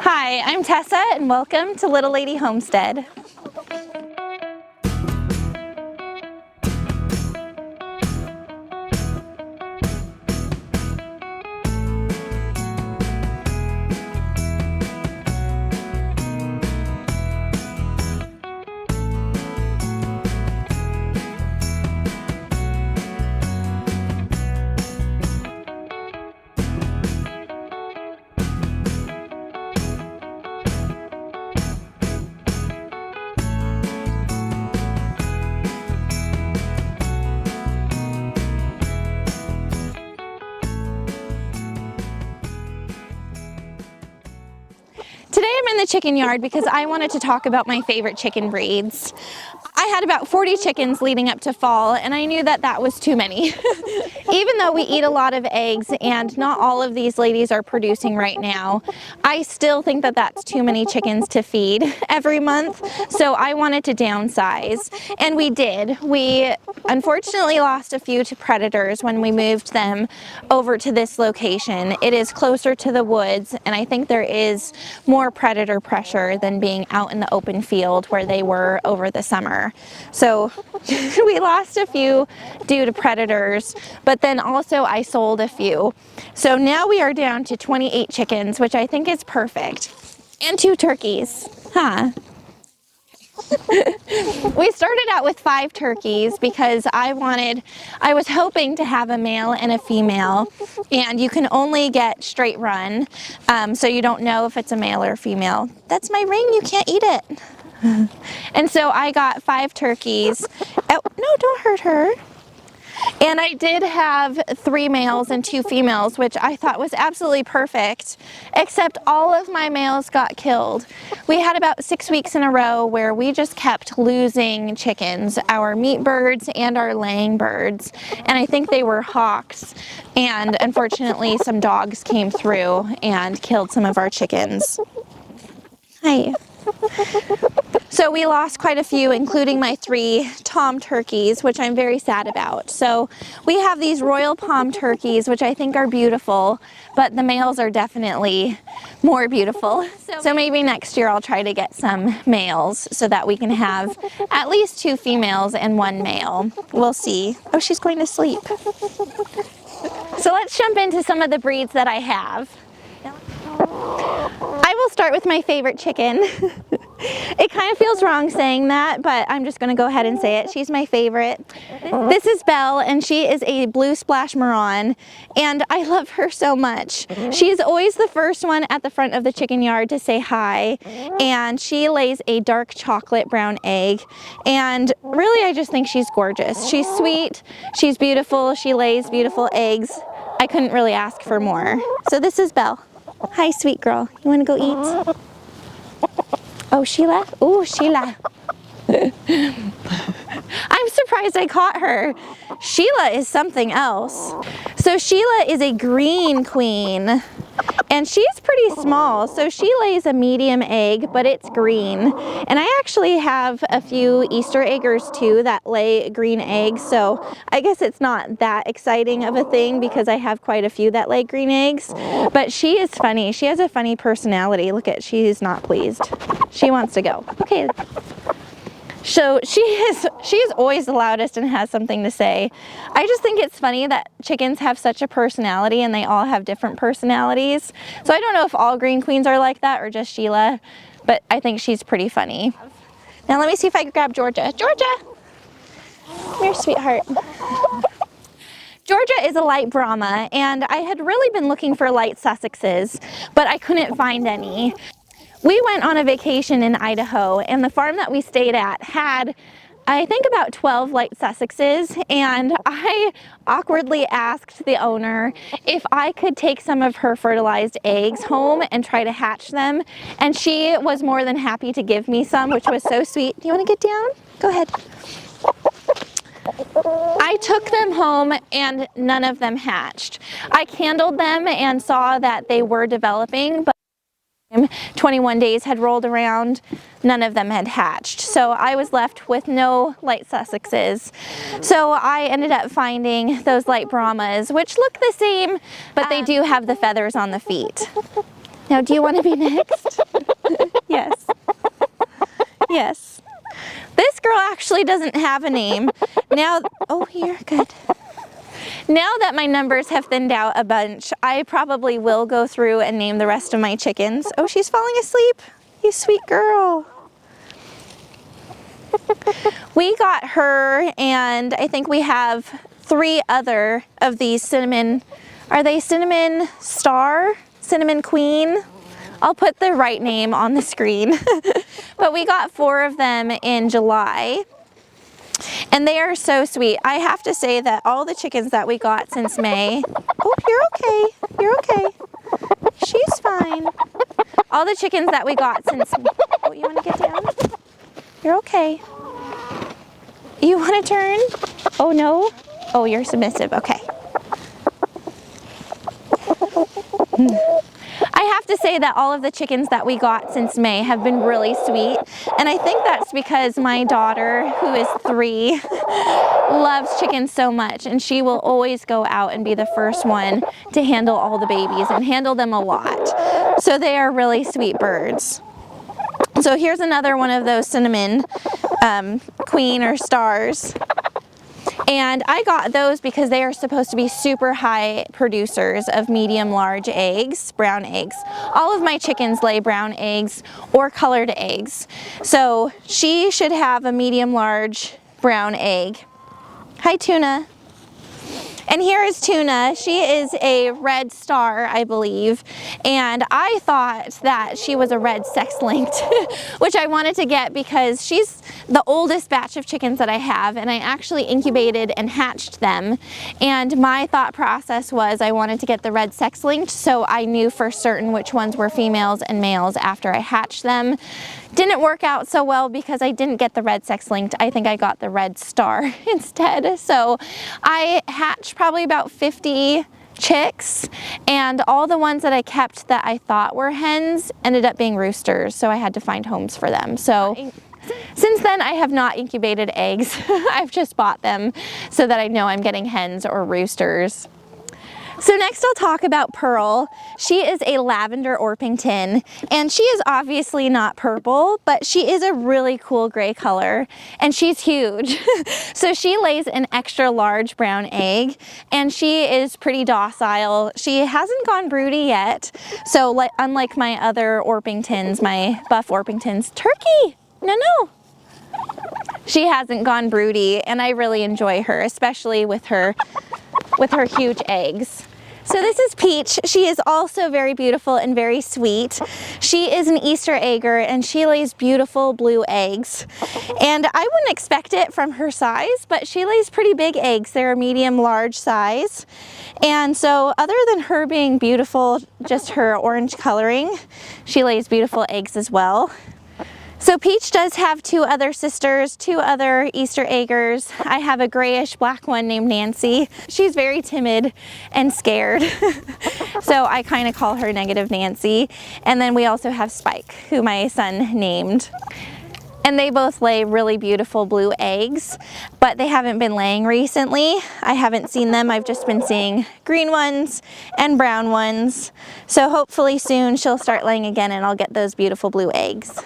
Hi, I'm Tessa and welcome to Little Lady Homestead. Today I'm in the chicken yard because I wanted to talk about my favorite chicken breeds. I had about 40 chickens leading up to fall, and I knew that that was too many. Even though we eat a lot of eggs and not all of these ladies are producing right now, I still think that that's too many chickens to feed every month, so I wanted to downsize. And we did. We unfortunately lost a few to predators when we moved them over to this location. It is closer to the woods, and I think there is more predator pressure than being out in the open field where they were over the summer. So we lost a few due to predators, but then also I sold a few. So now we are down to 28 chickens, which I think is perfect. And 2 turkeys, huh? We started out with 5 turkeys because I was hoping to have a male and a female, and you can only get straight run, so you don't know if it's a male or female. That's my ring, you can't eat it. And so I got 5 turkeys. Oh, no, don't hurt her. And I did have 3 males and 2 females, which I thought was absolutely perfect, except all of my males got killed. We had about 6 weeks in a row where we just kept losing chickens, our meat birds and our laying birds. And I think they were hawks. And unfortunately, some dogs came through and killed some of our chickens. Hi. So we lost quite a few, including my 3 tom turkeys, which I'm very sad about. So we have these royal palm turkeys, which I think are beautiful, but the males are definitely more beautiful. So maybe next year I'll try to get some males so that we can have at least 2 females and 1 male. We'll see. Oh, she's going to sleep. So let's jump into some of the breeds that I have. I will start with my favorite chicken. It kind of feels wrong saying that, but I'm just going to go ahead and say it. She's my favorite. This is Belle, and she is a blue splash Maran, and I love her so much. She's always the first one at the front of the chicken yard to say hi, and she lays a dark chocolate brown egg, and really I just think she's gorgeous. She's sweet, she's beautiful, she lays beautiful eggs. I couldn't really ask for more. So this is Belle. Hi, sweet girl. You want to go eat? Oh, Sheila? Oh, Sheila. I'm surprised I caught her. Sheila is something else. So Sheila is a green queen, and she's pretty small. So she lays a medium egg, but it's green. And I actually have a few Easter eggers too that lay green eggs. So I guess it's not that exciting of a thing because I have quite a few that lay green eggs. But she is funny. She has a funny personality. Look at, she's not pleased. She wants to go. Okay. So she is always the loudest and has something to say. I just think it's funny that chickens have such a personality and they all have different personalities. So I don't know if all green queens are like that or just Sheila, but I think she's pretty funny. Now let me see if I can grab Georgia. Georgia! Come here, sweetheart. Georgia is a light Brahma, and I had really been looking for light Sussexes, but I couldn't find any. We went on a vacation in Idaho, and the farm that we stayed at had, I think, about 12 light Sussexes, and I awkwardly asked the owner if I could take some of her fertilized eggs home and try to hatch them, and she was more than happy to give me some, which was so sweet. Do you want to get down? Go ahead. I took them home and none of them hatched. I candled them and saw that they were developing, but 21 days had rolled around, none of them had hatched. So I was left with no light Sussexes. So I ended up finding those light Brahmas, which look the same, but they do have the feathers on the feet. Now, do you want to be next? Yes. Yes. This girl actually doesn't have a name. Now, oh, you're good. Now that my numbers have thinned out a bunch, I probably will go through and name the rest of my chickens. Oh, she's falling asleep. You sweet girl. We got her, and I think we have 3 other of these cinnamon. Are they cinnamon star? Cinnamon queen? I'll put the right name on the screen. But we got 4 of them in July. And they are so sweet. I have to say that all the chickens that we got since May. Oh, you're okay. You're okay. She's fine. All the chickens that we got since. Oh, you want to get down? You're okay. You want to turn? Oh, no? Oh, you're submissive. Okay. I have to say that all of the chickens that we got since May have been really sweet, and I think that's because my daughter, who is 3, loves chickens so much, and she will always go out and be the first one to handle all the babies and handle them a lot. So they are really sweet birds. So here's another one of those cinnamon queen or stars. And I got those because they are supposed to be super high producers of medium large eggs, brown eggs. All of my chickens lay brown eggs or colored eggs. So she should have a medium large brown egg. Hi, Tuna. And here is Tuna. She is a red star, I believe, and I thought that she was a red sex-linked, which I wanted to get because she's the oldest batch of chickens that I have, and I actually incubated and hatched them, and my thought process was I wanted to get the red sex-linked so I knew for certain which ones were females and males after I hatched them. Didn't work out so well because I didn't get the red sex-linked. I think I got the red star instead. So I hatched probably about 50 chicks, and all the ones that I kept that I thought were hens ended up being roosters, so I had to find homes for them. So since then I have not incubated eggs. I've just bought them so that I know I'm getting hens or roosters. So next I'll talk about Pearl. She is a lavender Orpington, and she is obviously not purple, but she is a really cool gray color, and she's huge. So she lays an extra large brown egg, and she is pretty docile. She hasn't gone broody yet, so unlike my other Orpingtons, my buff Orpingtons, Turkey, no. She hasn't gone broody, and I really enjoy her, especially with her huge eggs. So this is Peach. She is also very beautiful and very sweet. She is an Easter egger, and she lays beautiful blue eggs. And I wouldn't expect it from her size, but she lays pretty big eggs. They're a medium large size. And so other than her being beautiful, just her orange coloring, she lays beautiful eggs as well. So Peach does have 2 other sisters, 2 other Easter eggers. I have a grayish black one named Nancy. She's very timid and scared. So I kind of call her Negative Nancy. And then we also have Spike, who my son named. And they both lay really beautiful blue eggs, but they haven't been laying recently. I haven't seen them. I've just been seeing green ones and brown ones. So hopefully soon she'll start laying again and I'll get those beautiful blue eggs.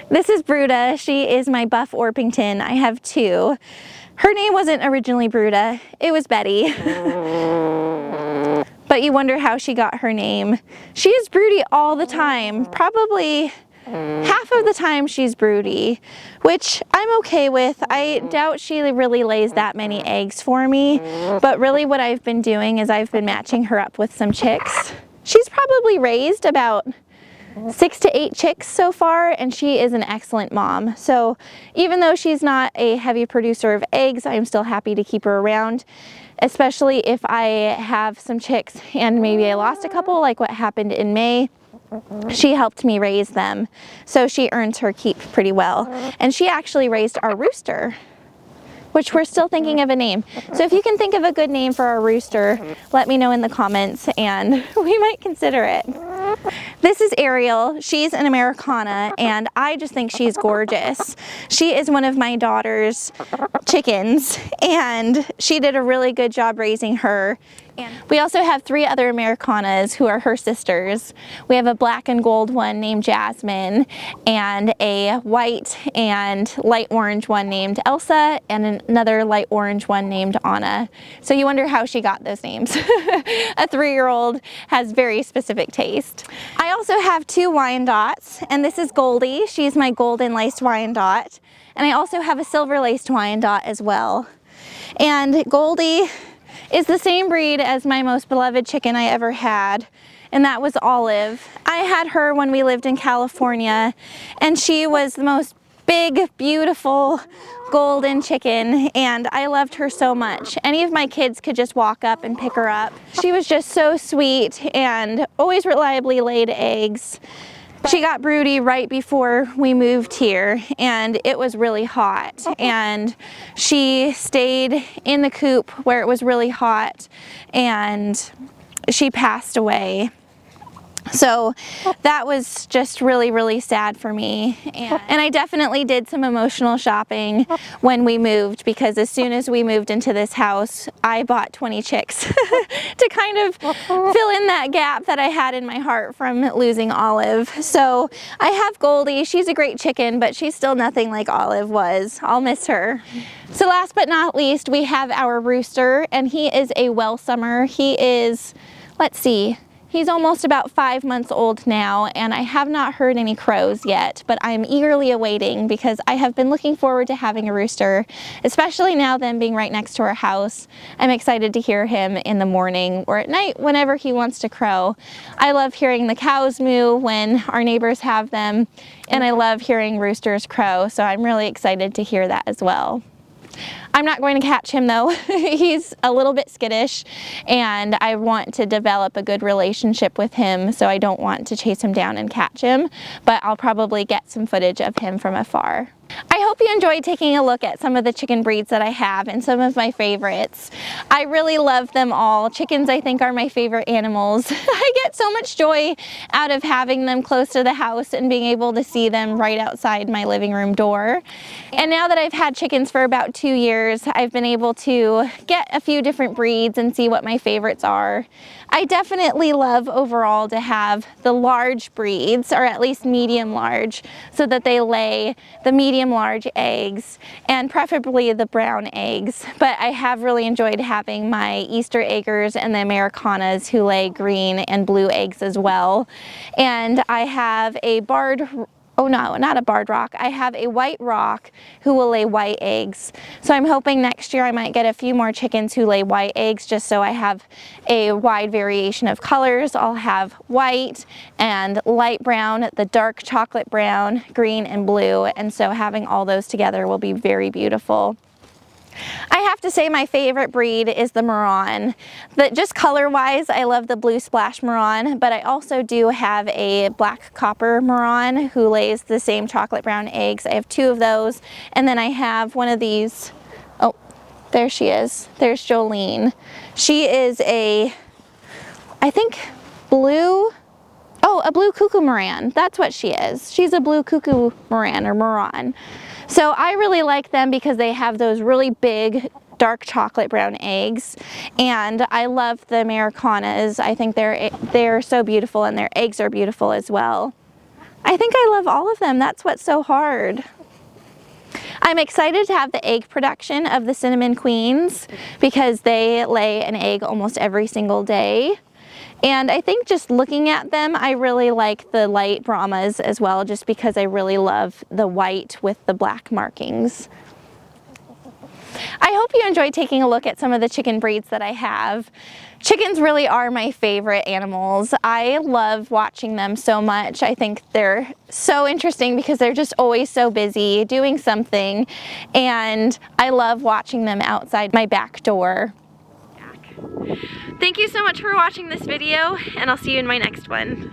This is Broody. She is my buff Orpington. I have 2. Her name wasn't originally Broody. It was Betty. But you wonder how she got her name. She is broody all the time. Probably half of the time she's broody, which I'm okay with. I doubt she really lays that many eggs for me, but really what I've been doing is I've been matching her up with some chicks. She's probably raised about 6 to 8 chicks so far, and she is an excellent mom. So even though she's not a heavy producer of eggs, I'm still happy to keep her around, especially if I have some chicks and maybe I lost a couple, like what happened in May. She helped me raise them, so she earns her keep pretty well. And she actually raised our rooster, which we're still thinking of a name. So if you can think of a good name for our rooster, let me know in the comments and we might consider it. This is Ariel. She's an Americana, and I just think she's gorgeous. She is one of my daughter's chickens, and she did a really good job raising her. And we also have 3 other Americanas who are her sisters. We have a black and gold one named Jasmine, and a white and light orange one named Elsa, and another light orange one named Anna. So you wonder how she got those names. A 3-year-old has very specific taste. I also have 2 Wyandottes, and this is Goldie. She's my golden laced Wyandotte. And I also have a silver laced Wyandotte as well. And Goldie is the same breed as my most beloved chicken I ever had, and that was Olive. I had her when we lived in California, and she was the most big, beautiful golden chicken, and I loved her so much. Any of my kids could just walk up and pick her up. She was just so sweet and always reliably laid eggs. She got Broody right before we moved here, and it was really hot, and she stayed in the coop where it was really hot, and she passed away. So that was just really, really sad for me. And I definitely did some emotional shopping when we moved, because as soon as we moved into this house, I bought 20 chicks to kind of fill in that gap that I had in my heart from losing Olive. So I have Goldie. She's a great chicken, but she's still nothing like Olive was. I'll miss her. So last but not least, we have our rooster, and he is a Welsummer. He is, let's see, he's almost about 5 months old now, and I have not heard any crows yet, but I'm eagerly awaiting because I have been looking forward to having a rooster, especially now them being right next to our house. I'm excited to hear him in the morning or at night whenever he wants to crow. I love hearing the cows moo when our neighbors have them, and I love hearing roosters crow, so I'm really excited to hear that as well. I'm not going to catch him though. He's a little bit skittish, and I want to develop a good relationship with him, so I don't want to chase him down and catch him, but I'll probably get some footage of him from afar. I hope you enjoyed taking a look at some of the chicken breeds that I have and some of my favorites. I really love them all. Chickens, I think, are my favorite animals. I get so much joy out of having them close to the house and being able to see them right outside my living room door. And now that I've had chickens for about 2 years, I've been able to get a few different breeds and see what my favorites are. I definitely love overall to have the large breeds, or at least medium large, so that they lay the medium large eggs, and preferably the brown eggs. But I have really enjoyed having my Easter eggers and the Americanas who lay green and blue eggs as well. And I have a barred, oh no, not a barred rock. I have a white rock who will lay white eggs. So I'm hoping next year I might get a few more chickens who lay white eggs, just so I have a wide variation of colors. I'll have white and light brown, the dark chocolate brown, green and blue. And so having all those together will be very beautiful. I have to say my favorite breed is the Maran. Just color-wise, I love the blue splash Maran, but I also do have a black copper Maran who lays the same chocolate brown eggs. I have 2 of those, and then I have one of these. Oh, there she is. There's Jolene. She is a, I think, blue, oh, a blue cuckoo Maran. That's what she is. She's a blue cuckoo Maran, or Maran. So I really like them because they have those really big dark chocolate brown eggs, and I love the Americanas. I think they're so beautiful, and their eggs are beautiful as well. I think I love all of them. That's what's so hard. I'm excited to have the egg production of the cinnamon queens because they lay an egg almost every single day. And I think just looking at them, I really like the light Brahmas as well, just because I really love the white with the black markings. I hope you enjoyed taking a look at some of the chicken breeds that I have. Chickens really are my favorite animals. I love watching them so much. I think they're so interesting because they're just always so busy doing something, and I love watching them outside my back door. Thank you so much for watching this video, and I'll see you in my next one.